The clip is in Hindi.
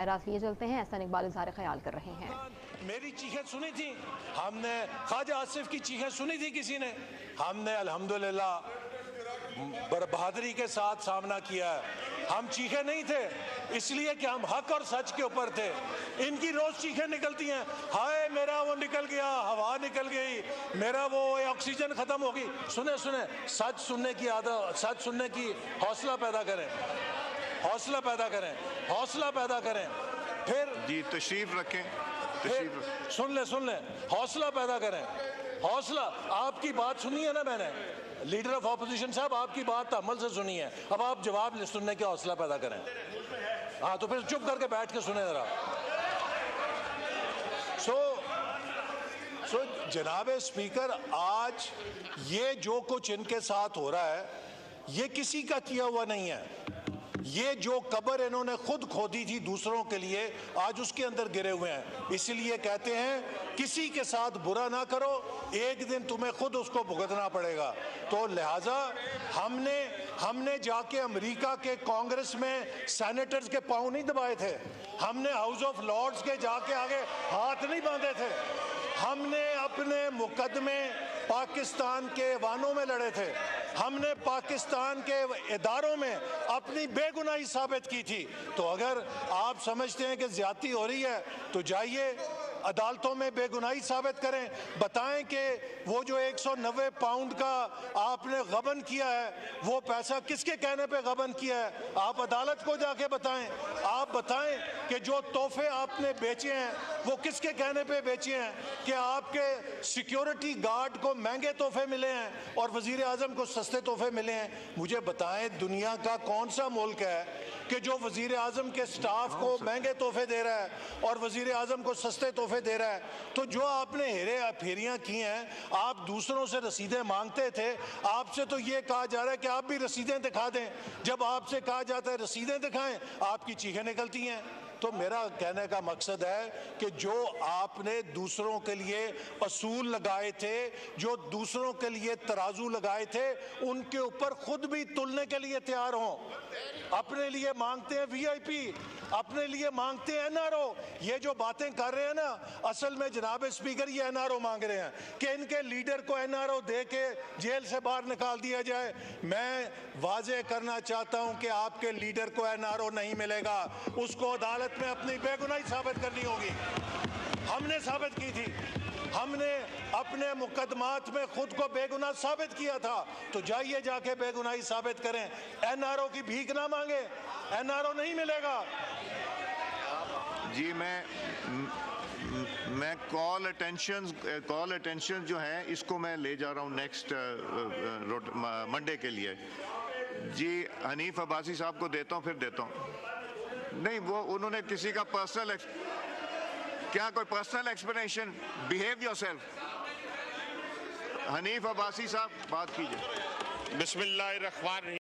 रात लिए चलते हैं, एहसान इकबाल इजहार ख्याल कर रहे हैं। मेरी चीखें सुनी थी, हमने ख्वाजा आसिफ की चीखें सुनी थी किसी ने, हमने अल्हम्दुलिल्लाह बहादुरी के साथ सामना किया है। हम चीखे नहीं थे इसलिए कि हम हक और सच के ऊपर थे। इनकी रोज चीखें निकलती हैं, हाय मेरा वो निकल गया, हवा निकल गई, मेरा वो ऑक्सीजन खत्म होगी। सुने सुने, सच सुनने की आदत, सच सुनने की हौसला पैदा करें, हौसला पैदा करें, हौसला पैदा करें। फिर जी तशरीफ रखें, सुन ले, हौसला पैदा करें, हौसला। आपकी बात सुनी है ना मैंने, लीडर ऑफ ऑपोजिशन साहब, आपकी बात अमल से सुनी है, अब आप जवाब सुनने के हौसला पैदा करें। हाँ तो फिर चुप करके बैठ के सुने जरा। सो जनाब स्पीकर, आज ये जो कुछ इनके साथ हो रहा है ये किसी का किया हुआ नहीं है। ये जो कब्र इन्होंने खुद खोदी थी दूसरों के लिए, आज उसके अंदर गिरे हुए हैं। इसलिए कहते हैं किसी के साथ बुरा ना करो, एक दिन तुम्हें खुद उसको भुगतना पड़ेगा। तो लिहाजा हमने जाके अमेरिका के कांग्रेस में सेनेटर्स के पांव नहीं दबाए थे, हमने हाउस ऑफ लॉर्ड्स के जाके आगे हाथ नहीं बांधे थे, हमने अपने मुकदमे पाकिस्तान के ऐवानों में लड़े थे, हमने पाकिस्तान के इदारों में अपनी बेगुनाही साबित की थी। तो अगर आप समझते हैं कि ज्यादती हो रही है तो जाइए अदालतों में बेगुनाही साबित करें, बताएं कि वो जो 190 पाउंड का आपने गबन किया है वो पैसा किसके कहने पे गबन किया है, आप अदालत को जाके बताएं। आप बताएं कि जो तोहफे आपने बेचे हैं वो किसके कहने पे बेचे हैं, कि आपके सिक्योरिटी गार्ड को महंगे तोहफे मिले हैं और वजीर आजम को सस्ते तोहफे मिले हैं। मुझे बताएं दुनिया का कौन सा मुल्क है कि जो वजीर आजम के स्टाफ को महंगे तोहफे दे रहा है और वजीर आजम को सस्ते तोहफे दे रहा है। तो जो आपने हेरे फेरियां की हैं, आप दूसरों से रसीदें मांगते थे, आपसे तो ये कहा जा रहा है कि आप भी रसीदें दिखा दें। जब आपसे कहा जाता है रसीदें दिखाएं, आपकी चीखें निकलती हैं। तो मेरा कहने का मकसद है कि जो आपने दूसरों के लिए असूल लगाए थे, जो दूसरों के लिए तराजू लगाए थे, उनके ऊपर खुद भी तुलने के लिए तैयार हों। अपने लिए मांगते हैं वीआईपी, अपने लिए मांगते हैं एनआरओ। ये जो बातें कर रहे हैं ना, असल में जनाब स्पीकर ये एनआरओ मांग रहे हैं कि इनके लीडर को एनआरओ दे के जेल से बाहर निकाल दिया जाए। मैं वाजे करना चाहता हूं कि आपके लीडर को एनआरओ नहीं मिलेगा, उसको अदालत में अपनी बेगुनाही साबित करनी होगी। हमने साबित की थी, हमने अपने मुकदमात में खुद को बेगुनाह साबित किया था। तो जाइए जाके बेगुनाही साबित करें, एनआरओ की भीख ना मांगे, एनआरओ नहीं मिलेगा। जी मैं कॉल अटेंशन जो है इसको मैं ले जा रहा हूँ नेक्स्ट मंडे के लिए। जी हनीफ अब्बासी साहब को देता हूँ, फिर देता हूँ। नहीं, वो उन्होंने किसी का पर्सनल, क्या कोई personal explanation, behave yourself. Hanif Abbasi साहब बात कीजिए। बिस्मिल्लाहिर्रहमानिर्रहीम।